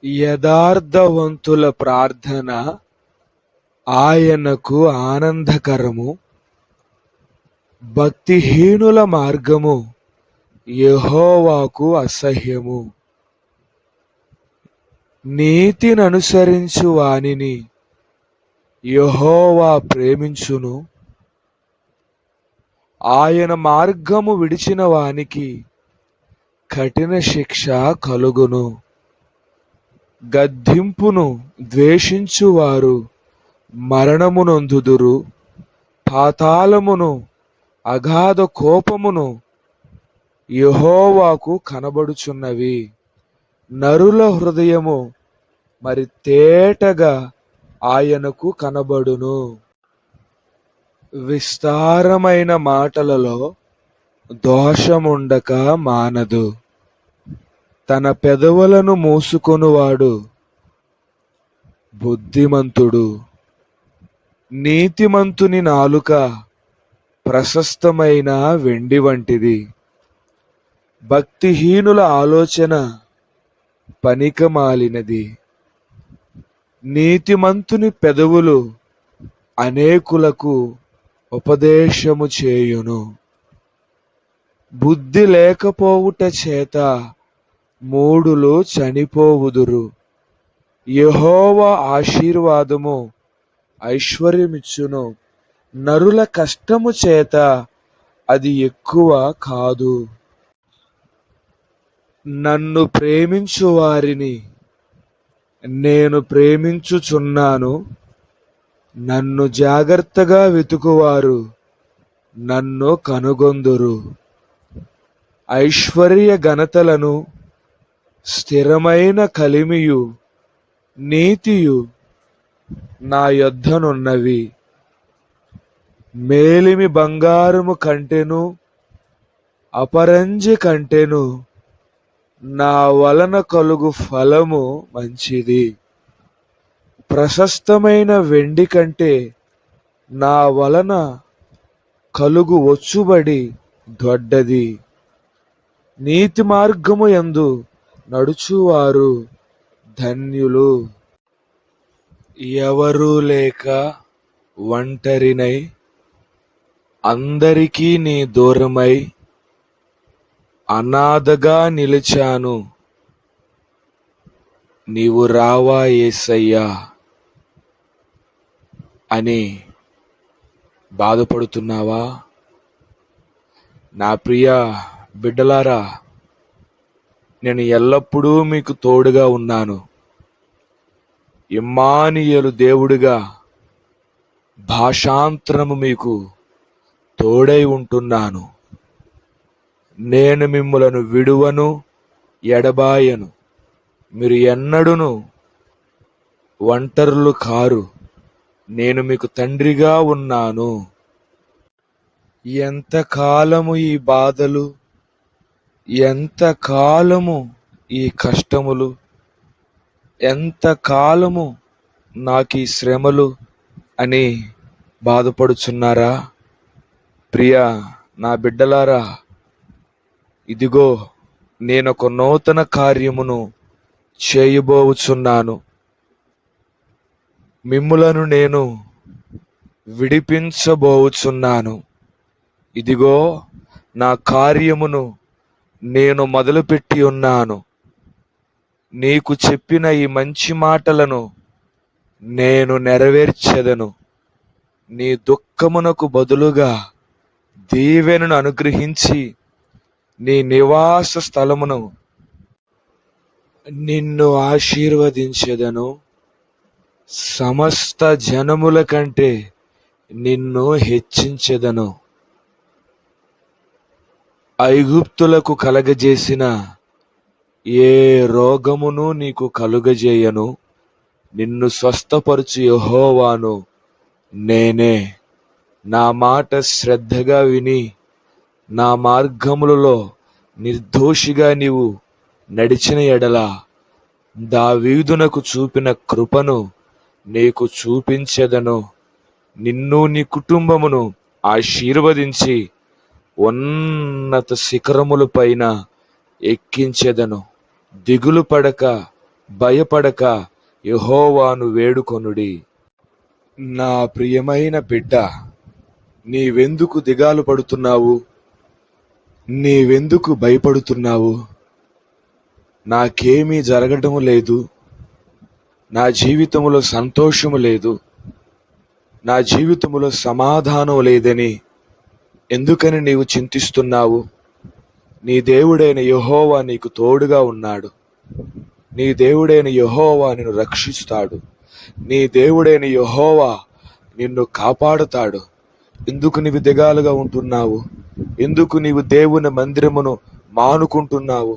యథార్థవంతుల ప్రార్థన ఆయనకు ఆనందకరము, భక్తిహీనుల మార్గము యెహోవాకు అసహ్యము. నీతిననుసరించు వానిని యెహోవా ప్రేమించును, ఆయన మార్గము విడిచిన వానికి కఠిన శిక్ష కలుగును. గద్దింపును ద్వేషించువారు మరణమునొందుదురు, పాతాళమును అగాధ కోపమును యెహోవాకు కనబడుచున్నవి. నరుల హృదయము మరి తేటగా ఆయనకు కనబడును. విస్తారమైన మాటలలో దోషముండక మానదు. తన పెదవులను మూసుకొనువాడు బుద్ధిమంతుడు. నీతిమంతుని నాలుక ప్రశస్తమైన వెండి వంటిది. భక్తిహీనుల ఆలోచన పనికిమాలినది. నీతిమంతుని పెదవులు అనేకులకు ఉపదేశము చేయును. బుద్ధి లేకపోవుట చేత మూఢులు చనిపోవుదురు. యెహోవా ఆశీర్వాదము ఐశ్వర్యమిచ్చును, నరుల కష్టము చేత అది ఎక్కువ కాదు. నన్ను ప్రేమించు వారిని నేను ప్రేమించుచున్నాను, నన్ను జాగ్రత్తగా వెతుకువారు నన్ను కనుగొందురు. ఐశ్వర్య ఘనతలను, స్థిరమైన కలిమియు నీతియు నా యొద్దనున్నవి. మేలిమి బంగారము కంటెను, అపరంజి కంటెను నా వలన కలుగు ఫలము మంచిది. ప్రశస్తమైన వెండి కంటే నా వలన కలుగు వచ్చుబడి దొడ్డది. నీతి మార్గము యందు నడుచువారు ధన్యులు. ఎవరూ లేక ఒంటరినై అందరికీ నీ దూరమై అనాథగా నిలిచాను. నీవు రావా యేసయ్యా అని బాధపడుతున్నావా? నా ప్రియ బిడ్డలారా, నేను ఎల్లప్పుడూ మీకు తోడుగా ఉన్నాను. ఇమ్మానుయేలు దేవుడిగా భాషాంతరము మీకు తోడై ఉంటున్నాను. నేను మిమ్ములను విడువను, ఎడబాయను. మీరు ఎన్నడును ఒంటరులు కారు. నేను మీకు తండ్రిగా ఉన్నాను. ఎంతకాలము ఈ బాధలు, ఎంతకాలము ఈ కష్టములు, ఎంతకాలము నాకు ఈ శ్రమలు అని బాధపడుచున్నారా? ప్రియా నా బిడ్డలారా, ఇదిగో నేనొక నూతన కార్యమును చేయబోచున్నాను. మిమ్ములను నేను విడిపించబోచున్నాను. ఇదిగో నా కార్యమును నేను మొదలుపెట్టి ఉన్నాను. నీకు చెప్పిన ఈ మంచి మాటలను నేను నెరవేర్చెదను. నీ దుఃఖమునకు బదులుగా దీవెనను అనుగ్రహించి నీ నివాస స్థలమును నిన్ను ఆశీర్వదించెదను. సమస్త జనముల కంటే నిన్ను హెచ్చించెదను. ఐగుప్తులకు కలగజేసిన ఏ రోగమును నీకు కలుగజేయను. నిన్ను స్వస్థపరచు యెహోవాను నేనే. నా మాట శ్రద్ధగా విని నా మార్గములలో నిర్దోషిగా నీవు నడిచిన ఎడల దావీదునకు చూపిన కృపను నీకు చూపించెదను. నిన్ను నీ కుటుంబమును ఆశీర్వదించి ఉన్నత శిఖరముల పైన ఎక్కించెదను. దిగులు పడక భయపడక యెహోవాను వేడుకొనుడి. నా ప్రియమైన బిడ్డ, నీవెందుకు దిగాలు పడుతున్నావు? నీవెందుకు భయపడుతున్నావు? నాకేమీ జరగటం లేదు, నా జీవితంలో సంతోషము లేదు, నా జీవితంలో సమాధానం లేదని ఎందుకని నీవు చింతిస్తున్నావు? నీ దేవుడైన యెహోవా నీకు తోడుగా ఉన్నాడు. నీ దేవుడైన యెహోవా నిన్ను రక్షిస్తాడు. నీ దేవుడైన యెహోవా నిన్ను కాపాడుతాడు. ఎందుకు నీవు దిగాలుగా ఉంటున్నావు? ఎందుకు నీవు దేవుని మందిరమును మానుకుంటున్నావు?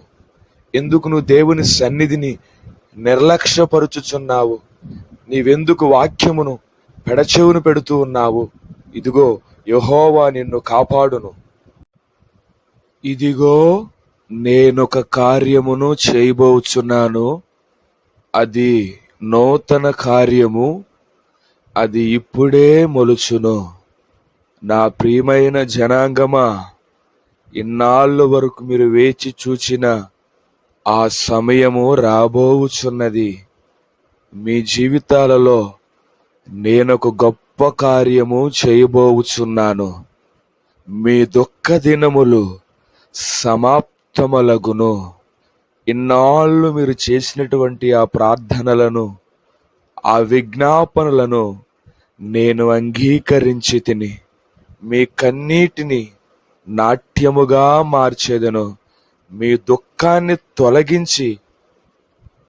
ఎందుకు నువ్వు దేవుని సన్నిధిని నిర్లక్ష్యపరుచుచున్నావు? నీవెందుకు వాక్యమును పెడచెవును పెడుతూ ఉన్నావు? ఇదిగో యెహోవా నిన్ను కాపాడును. ఇదిగో నేనొక కార్యమును చేయబోచున్నాను, అది నూతన కార్యము, అది ఇప్పుడే మొలుచును. నా ప్రియమైన జనాంగమా, ఇన్నాళ్ళ వరకు మీరు వేచి చూచిన ఆ సమయము రాబోచున్నది. మీ జీవితాలలో నేనొక గొప్ప కార్యము చేయబోచున్నాను. మీ దుఃఖ దినములు సమాప్తములగును. ఇన్నాళ్ళు మీరు చేసినటువంటి ఆ ప్రార్థనలను, ఆ విజ్ఞాపనలను నేను అంగీకరించి తిని మీ కన్నీటిని నాట్యముగా మార్చేదను. మీ దుఃఖాన్ని తొలగించి